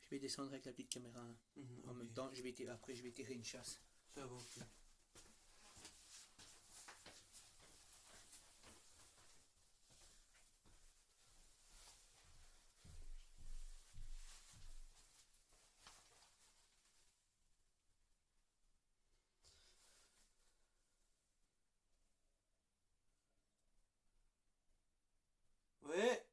Je vais descendre avec la petite caméra, hein. En même temps, après je vais tirer une chasse. Ça va, ok. Ouais.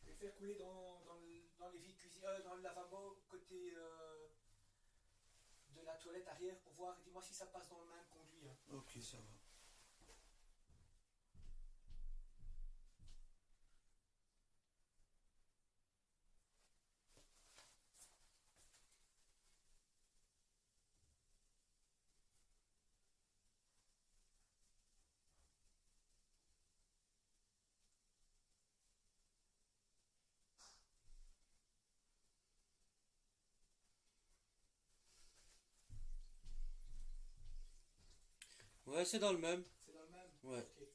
Je vais faire couler dans les vides cuisine, dans le lavabo, côté de la toilette arrière pour voir. Dis-moi si ça passe dans le même conduit, hein. Ok, ça va. Ouais, c'est dans le même. C'est dans le même. Ouais. Ok.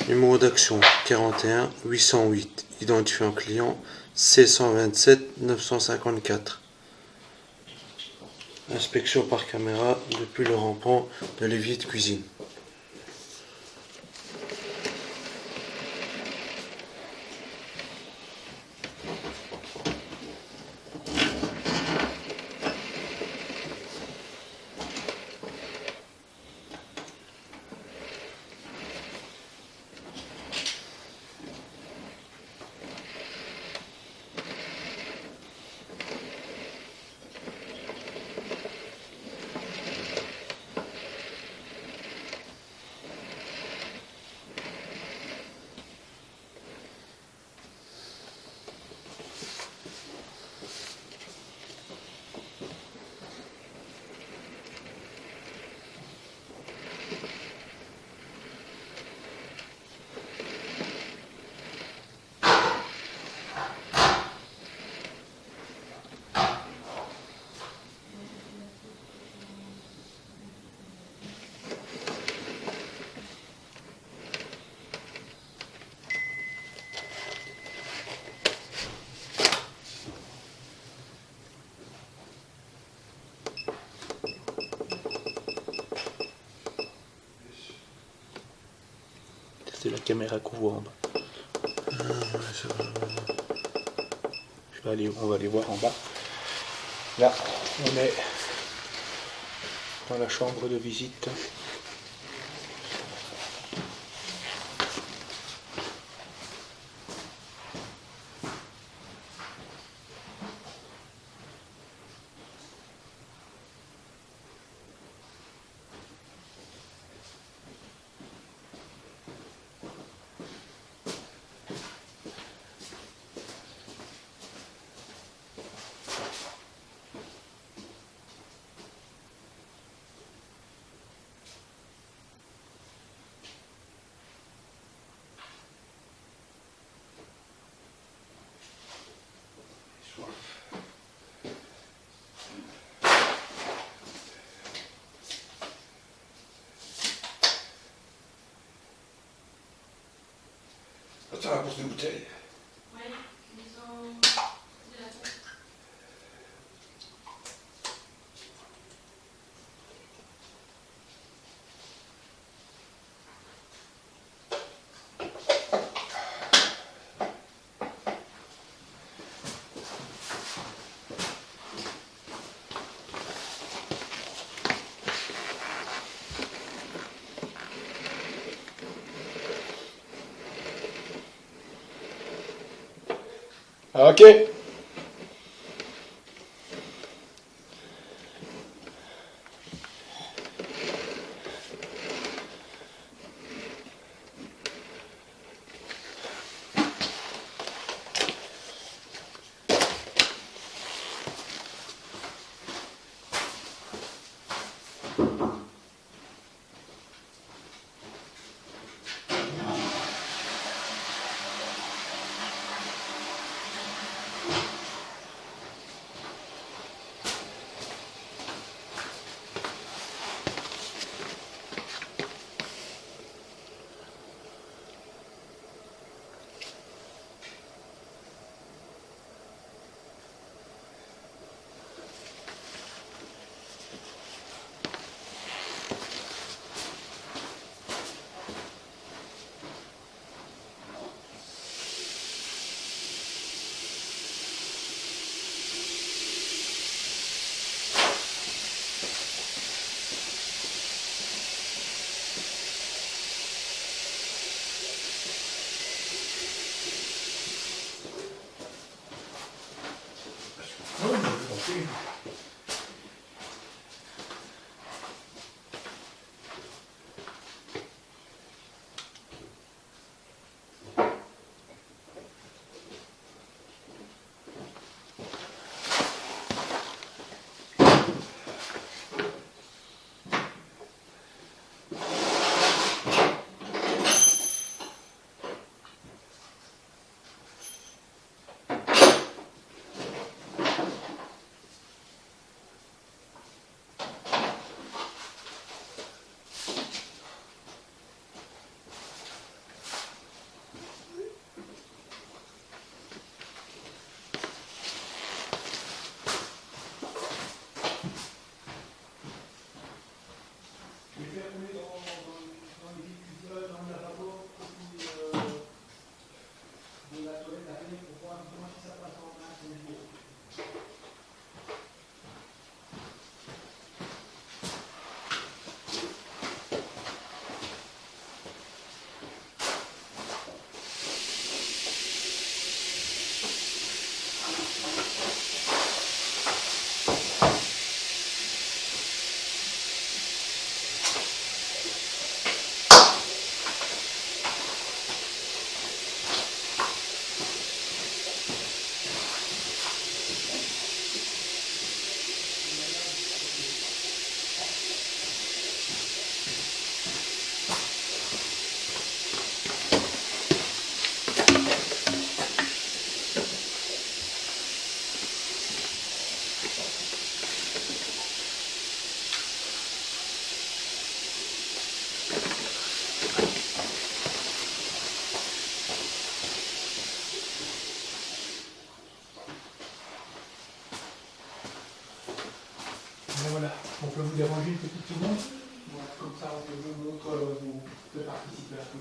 Numéro d'action 41 808. Identifiant client C127 954. Inspection par caméra depuis le rampant de l'évier de cuisine. C'est la caméra qu'on voit en bas. On va aller voir en bas. Là, on est dans la chambre de visite. Attends, la bourse de bouteille. Ok. vous déranger une petite seconde? Voilà, comme ça on vous montre, vous pouvez participer un peu.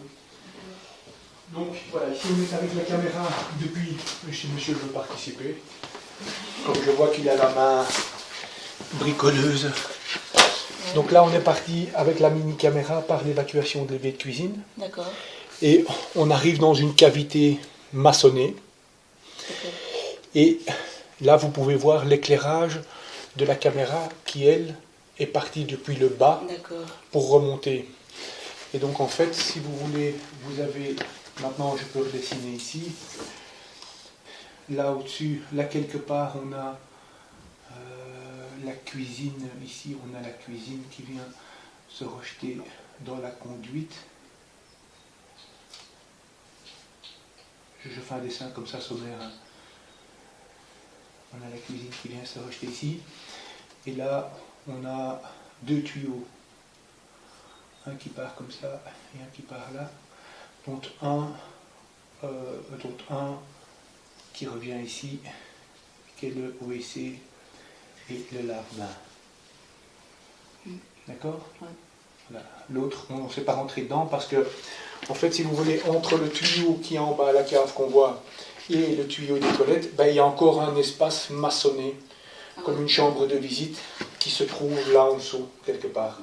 Donc voilà, ici on est avec la caméra depuis chez monsieur veut participer. Comme je vois qu'il a la main bricoleuse. Donc là on est parti avec la mini caméra par l'évacuation de l'évier de cuisine. D'accord. Et on arrive dans une cavité maçonnée. D'accord. Et là vous pouvez voir l'éclairage de la caméra qui elle est partie depuis le bas pour remonter. Et donc en fait si vous voulez, vous avez, maintenant je peux redessiner ici, là au-dessus, là quelque part on a la cuisine, ici on a la cuisine qui vient se rejeter dans la conduite. Je fais un dessin comme ça sommaire. Hein. On a la cuisine qui vient se rejeter ici. Et là, on a deux tuyaux. Un qui part comme ça et un qui part là. Dont un qui revient ici, qui est le WC et le lave-main. D'accord ? Ouais. Voilà. L'autre, on ne s'est pas rentré dedans parce que, en fait, si vous voulez, entre le tuyau qui est en bas à la cave qu'on voit et le tuyau des toilettes, ben, il y a encore un espace maçonné, comme une chambre de visite qui se trouve là en dessous, quelque part.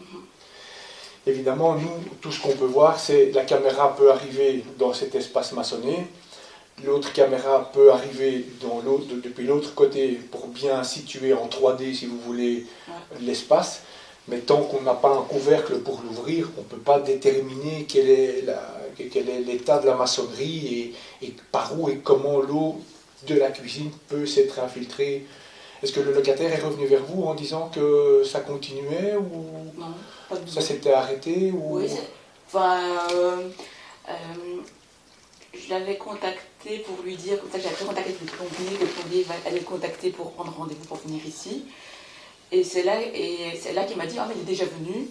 Évidemment, nous, tout ce qu'on peut voir, c'est la caméra peut arriver dans cet espace maçonné, l'autre caméra peut arriver dans depuis l'autre côté pour bien situer en 3D, si vous voulez, l'espace. Mais tant qu'on n'a pas un couvercle pour l'ouvrir, on ne peut pas déterminer quel est l'état de la maçonnerie et par où et comment l'eau de la cuisine peut s'être infiltrée. Est-ce que le locataire est revenu vers vous en disant que ça continuait ou non, pas du tout. Ça s'était arrêté ou... Oui, je l'avais contacté pour lui dire, comme ça j'avais contacté le plombier allait le contacter pour prendre rendez-vous pour venir ici. Et c'est là qu'il m'a dit, ah mais il est déjà venu.